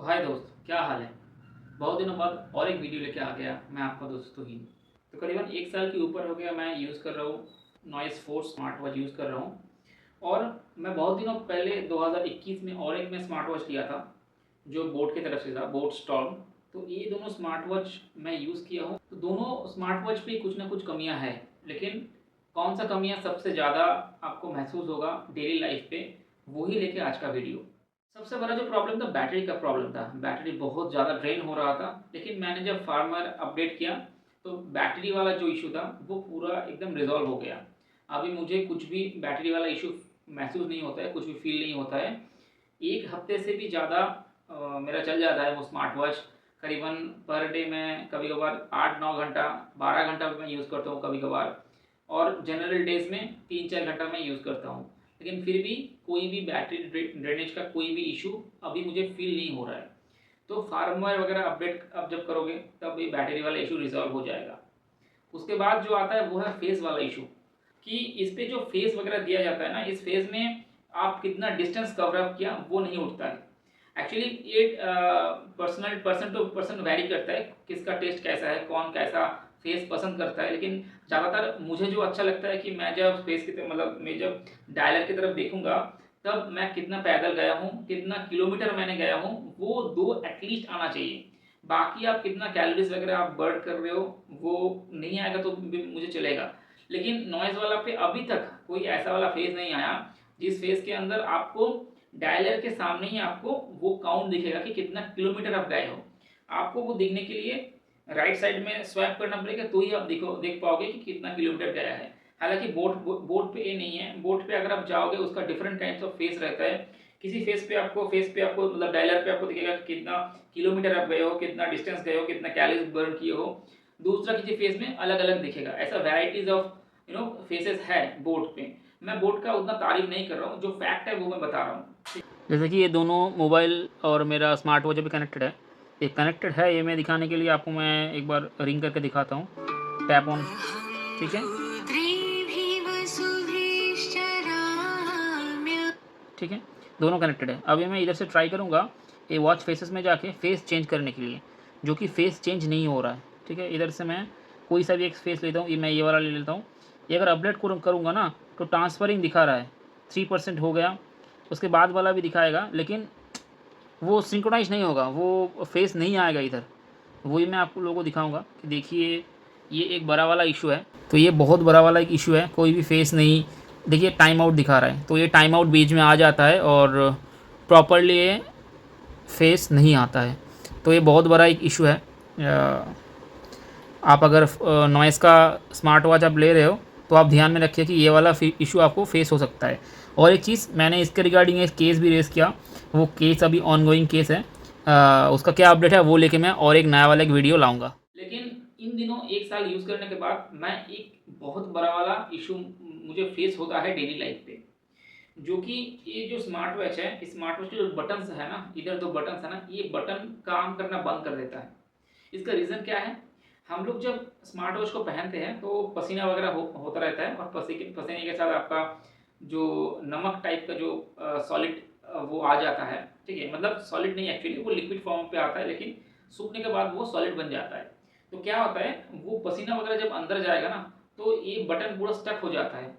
हाय दोस्त, क्या हाल है। बहुत दिनों बाद और एक वीडियो लेके आ गया मैं आपका दोस्त तोहीन। तो करीबन 1 साल के ऊपर हो गया मैं यूज़ कर रहा हूँ noise force smart watch use कर रहा हूँ। और मैं बहुत दिनों पहले 2021 में और एक मैं स्मार्ट वॉच लिया था जो बोट की तरफ से था, बोट स्टॉर्म। तो ये दोनों स्मार्ट वॉच मैं यूज़ किया हूँ। तो दोनों स्मार्ट वॉच पे कुछ ना कुछ कमियाँ हैं, लेकिन कौन सा कमियाँ सबसे ज़्यादा आपको महसूस होगा डेली लाइफ पे, वही लेके आज का वीडियो। सबसे बड़ा जो प्रॉब्लम था बैटरी का प्रॉब्लम था। बैटरी बहुत ज़्यादा ड्रेन हो रहा था, लेकिन मैंने जब फार्मर अपडेट किया तो बैटरी वाला जो इशू था वो पूरा एकदम रिजॉल्व हो गया। अभी मुझे कुछ भी बैटरी वाला इशू महसूस नहीं होता है, कुछ भी फील नहीं होता है। 1 हफ्ते से भी ज़्यादा मेरा चल जाता है वो स्मार्ट वॉच। करीबन पर डे में कभी कभार 8-9 घंटा, 12 घंटा मैं यूज़ करता हूँ कभी कभार। और जनरल डेज में 3-4 घंटा मैं यूज़ करता हूँ, लेकिन फिर भी कोई भी बैटरी ड्रेनेज का कोई भी इशू अभी मुझे फील नहीं हो रहा है। तो फार्मवेयर वगैरह अपडेट अब जब करोगे तब ये बैटरी वाला इशू रिजॉल्व हो जाएगा। उसके बाद जो आता है वो है फेस वाला इशू, कि इस पे जो फेस वगैरह दिया जाता है ना, इस फेस में आप कितना डिस्टेंस कवर अप किया वो नहीं उठता है। एक्चुअली ये पर्सन टू पर्सन वैरी करता है, किसका टेस्ट कैसा है, कौन कैसा फेस पसंद करता है। लेकिन ज़्यादातर मुझे जो अच्छा लगता है कि मैं जब फेस की तरफ, मतलब मैं जब डायलर की तरफ देखूंगा तब मैं कितना पैदल गया हूँ, कितना किलोमीटर मैंने गया हूँ, वो दो एटलीस्ट आना चाहिए। बाकी आप कितना कैलोरीज वगैरह आप बर्न कर रहे हो वो नहीं आएगा तो भी मुझे चलेगा। लेकिन नॉइज़ वाला पे अभी तक कोई ऐसा वाला फेज़ नहीं आया जिस फेज़ के अंदर आपको डायलर के सामने ही आपको वो काउंट दिखेगा कि कितना किलोमीटर आप गए हो। आपको वो देखने के लिए राइट साइड में स्वाइप करना पड़ेगा, तो ही आप देख पाओगे कि कितना किलोमीटर गया है। हालांकि बोर्ड पे ये नहीं है। बोर्ड पे अगर आप जाओगे उसका डिफरेंट टाइप्स ऑफ फेस रहता है। किसी फेस पे आपको मतलब डायलर पे आपको दिखेगा कि कितना किलोमीटर आप गए हो, कितना डिस्टेंस गए हो, कितना कैलोरीज बर्न किए हो। दूसरा किसी फेस में अलग अलग दिखेगा। ऐसा वेराइटीज ऑफ फेसेस है बोर्ड पे। मैं बोर्ड का उतना तारीफ नहीं कर रहा हूँ, जो फैक्ट है वो मैं बता रहा हूँ। जैसे कि ये दोनों मोबाइल और मेरा स्मार्ट वॉच अभी कनेक्टेड है। ये कनेक्टेड है, ये मैं दिखाने के लिए आपको मैं एक बार रिंग करके दिखाता हूँ। टैप ऑन, ठीक है, ठीक है, दोनों कनेक्टेड है। अभी मैं इधर से ट्राई करूँगा ये वॉच फेसेस में जाके फेस चेंज करने के लिए, जो कि फेस चेंज नहीं हो रहा है। ठीक है, इधर से मैं कोई सा भी एक फेस लेता हूँ, मैं ये वाला ले लेता हूँ। ये अगर अपडेट करूँगा ना तो ट्रांसफरिंग दिखा रहा है, 3% हो गया। उसके बाद वाला भी दिखाएगा, लेकिन वो सिंक्रोनाइज नहीं होगा, वो फेस नहीं आएगा इधर। वही मैं आपको लोगों को दिखाऊंगा कि देखिए ये एक बड़ा वाला इशू है। तो ये बहुत बड़ा वाला एक इशू है, कोई भी फेस नहीं। देखिए टाइम आउट दिखा रहा है, तो ये टाइम आउट बीच में आ जाता है और प्रॉपरली ये फेस नहीं आता है। तो ये बहुत बड़ा एक इशू है। आप अगर नॉइस का स्मार्ट वॉच आप ले रहे हो तो आप ध्यान में रखिए कि ये वाला इशू आपको फेस हो सकता है। और एक चीज़ मैंने इसके रिगार्डिंग एक केस भी रेस किया, वो केस अभी ऑनगोइंग केस है। उसका क्या अपडेट है वो लेके मैं और एक नया वाला एक वीडियो लाऊंगा। लेकिन इन दिनों 1 साल यूज़ करने के बाद मैं एक बहुत बड़ा वाला इशू मुझे फेस होता है डेली लाइफ पे, जो कि ये जो स्मार्ट वॉच है, इस स्मार्ट वॉच के जो बटन्स है ना, इधर 2 बटन्स है ना, ये बटन काम करना बंद कर देता है। इसका रीज़न क्या है? हम लोग जब स्मार्ट वॉच को पहनते हैं तो पसीना वगैरह होता रहता है, और पसीने के साथ आपका जो नमक टाइप का जो सॉलिड वो आ जाता है। ठीक है, मतलब सॉलिड नहीं, एक्चुअली वो लिक्विड फॉर्म पे आता है, लेकिन सूखने के बाद वो सॉलिड बन जाता है। तो क्या होता है, वो पसीना वगैरह जब अंदर जाएगा ना तो ये बटन पूरा स्टक हो जाता है।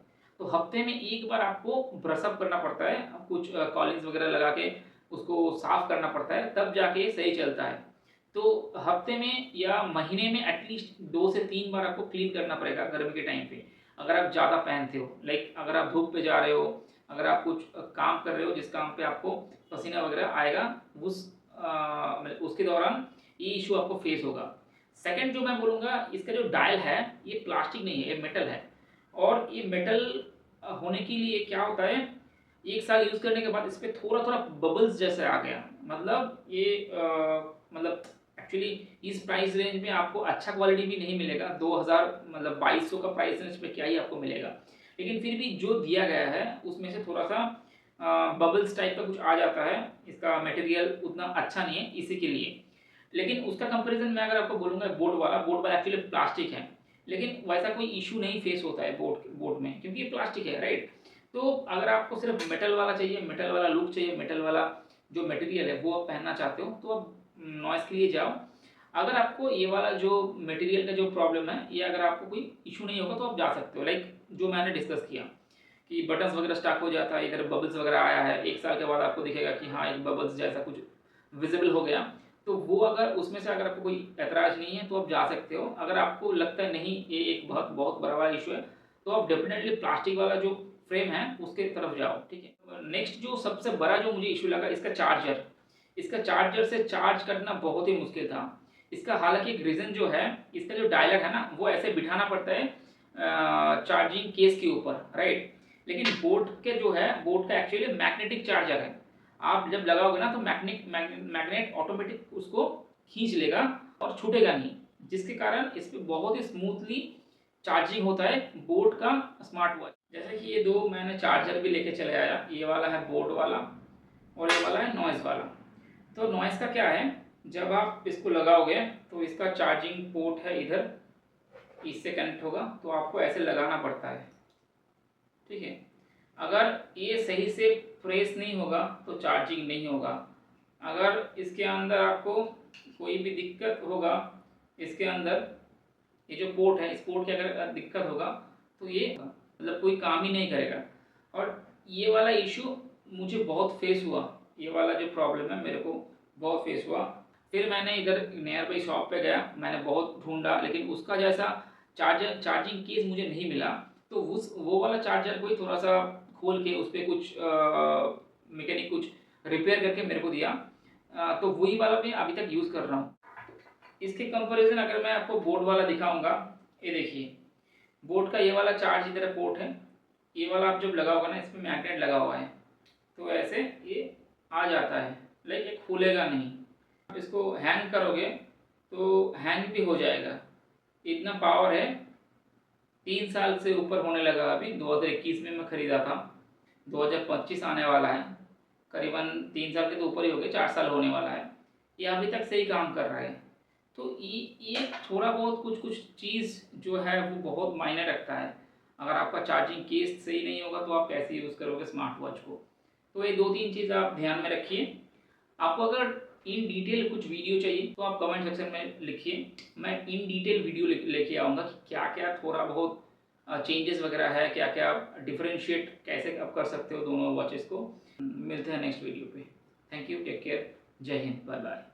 तो हफ्ते में एक बार आपको ब्रशअप करना पड़ता है, कुछ कॉलिंग्स वगैरह लगा के उसको साफ करना पड़ता है, तब जाके सही चलता है। तो हफ्ते में या महीने में एटलीस्ट 2 से 3 बार आपको क्लीन करना पड़ेगा गर्मी के टाइम पे, अगर आप ज़्यादा पहनते हो। लाइक अगर आप धूप पे जा रहे हो, अगर आप कुछ काम कर रहे हो जिस काम पे आपको पसीना वगैरह आएगा, उस मतलब उसके दौरान ये इशू आपको फेस होगा। सेकंड जो मैं बोलूँगा, इसका जो डायल है ये प्लास्टिक नहीं है, ये मेटल है। और ये मेटल होने के लिए क्या होता है, 1 साल यूज़ करने के बाद इस पर थोड़ा थोड़ा बबल्स जैसे आ गया। मतलब ये मतलब एक्चुअली इस प्राइस रेंज में आपको अच्छा क्वालिटी भी नहीं मिलेगा। 2000 मतलब 2200 का प्राइस रेंज पे क्या ही आपको मिलेगा। लेकिन फिर भी जो दिया गया है उसमें से थोड़ा सा बबल्स टाइप का कुछ आ जाता है। इसका मटेरियल उतना अच्छा नहीं है इसी के लिए। लेकिन उसका कंपैरिजन मैं अगर आपको बोलूँगा, बोर्ड वाला एक्चुअली प्लास्टिक है, लेकिन वैसा कोई इशू नहीं फेस होता है बोर्ड में, क्योंकि ये प्लास्टिक है, राइट। तो अगर आपको सिर्फ मेटल वाला चाहिए, मेटल वाला लुक चाहिए, मेटल वाला जो मटेरियल है वो आप पहनना चाहते हो तो आप नॉइज़ के लिए जाओ। अगर आपको ये वाला जो मटेरियल का जो प्रॉब्लम है ये अगर आपको कोई इशू नहीं होगा तो आप जा सकते हो। लाइक जो मैंने डिस्कस किया कि बटन्स वगैरह स्टक हो जाता है, इधर बबल्स वगैरह आया है, 1 साल के बाद आपको दिखेगा कि हाँ एक बबल्स जैसा कुछ विजिबल हो गया, तो वो अगर उसमें से अगर आपको कोई ऐतराज़ नहीं है तो आप जा सकते हो। अगर आपको लगता है नहीं ये एक बहुत बहुत बड़ा वाला इशू है तो आप डेफिनेटली प्लास्टिक वाला जो फ्रेम है उसके तरफ जाओ, ठीक है। नेक्स्ट जो सबसे बड़ा जो मुझे इशू लगा इसका चार्जर। इसका चार्जर से चार्ज करना बहुत ही मुश्किल था। इसका हालांकि एक रीज़न जो है, इसका जो डायलर है ना वो ऐसे बिठाना पड़ता है चार्जिंग केस के ऊपर, राइट। लेकिन बोट के जो है, बोट का एक्चुअली मैग्नेटिक चार्जर है। आप जब लगाओगे ना तो मैग्नेट ऑटोमेटिक उसको खींच लेगा और छूटेगा नहीं, जिसके कारण इस पर बहुत ही स्मूथली चार्जिंग होता है बोट का स्मार्ट वॉच। जैसे कि ये दो मैंने चार्जर भी लेके चले आया, ये वाला है बोट वाला और ये वाला है नॉइज़ वाला। तो नॉइज़ का क्या है, जब आप इसको लगाओगे तो इसका चार्जिंग पोर्ट है इधर, इससे कनेक्ट होगा तो आपको ऐसे लगाना पड़ता है, ठीक है। अगर ये सही से प्रेस नहीं होगा तो चार्जिंग नहीं होगा। अगर इसके अंदर आपको कोई भी दिक्कत होगा, इसके अंदर ये जो पोर्ट है इस पोर्ट की अगर दिक्कत होगा तो ये मतलब कोई काम ही नहीं करेगा। और ये वाला इशू मुझे बहुत फेस हुआ, ये वाला जो प्रॉब्लम है मेरे को बहुत फेस हुआ। फिर मैंने इधर नियर बाई शॉप पे गया, मैंने बहुत ढूंढा लेकिन उसका जैसा चार्जिंग केस मुझे नहीं मिला। तो उस वो वाला चार्जर को ही थोड़ा सा खोल के उस पर कुछ मैकेनिक कुछ रिपेयर करके मेरे को दिया, तो वही वाला मैं अभी तक यूज़ कर रहा हूँ। इसके कंपैरिजन अगर मैं आपको बोट वाला दिखाऊंगा, ये देखिए बोट का ये वाला चार्ज इधर पोर्ट है, ये वाला आप जब लगाओगे ना इसमें मैग्नेट लगा हुआ है तो ऐसे ये आ जाता है, लाइक ये खुलेगा नहीं। आप इसको हैंग करोगे तो हैंग भी हो जाएगा, इतना पावर है। 3 साल से ऊपर होने लगा, अभी 2021 में मैं ख़रीदा था, 2025 आने वाला है, करीबन 3 साल के तो ऊपर ही हो गए, 4 साल होने वाला है, ये अभी तक सही काम कर रहा है। तो ये थोड़ा बहुत कुछ कुछ चीज़ जो है वो बहुत मायने रखता है। अगर आपका चार्जिंग केस सही नहीं होगा तो आप कैसे यूज़ करोगे स्मार्ट वॉच को। तो ये 2-3 चीज़ आप ध्यान में रखिए। आपको अगर इन डिटेल कुछ वीडियो चाहिए तो आप कमेंट सेक्शन में लिखिए, मैं इन डिटेल वीडियो लेके आऊँगा कि क्या क्या थोड़ा बहुत चेंजेस वगैरह है, क्या क्या आप डिफ्रेंशिएट कैसे आप कर सकते हो दोनों वॉचेस को। मिलते हैं नेक्स्ट वीडियो पे। थैंक यू, टेक केयर, जय हिंद, बाय बाय।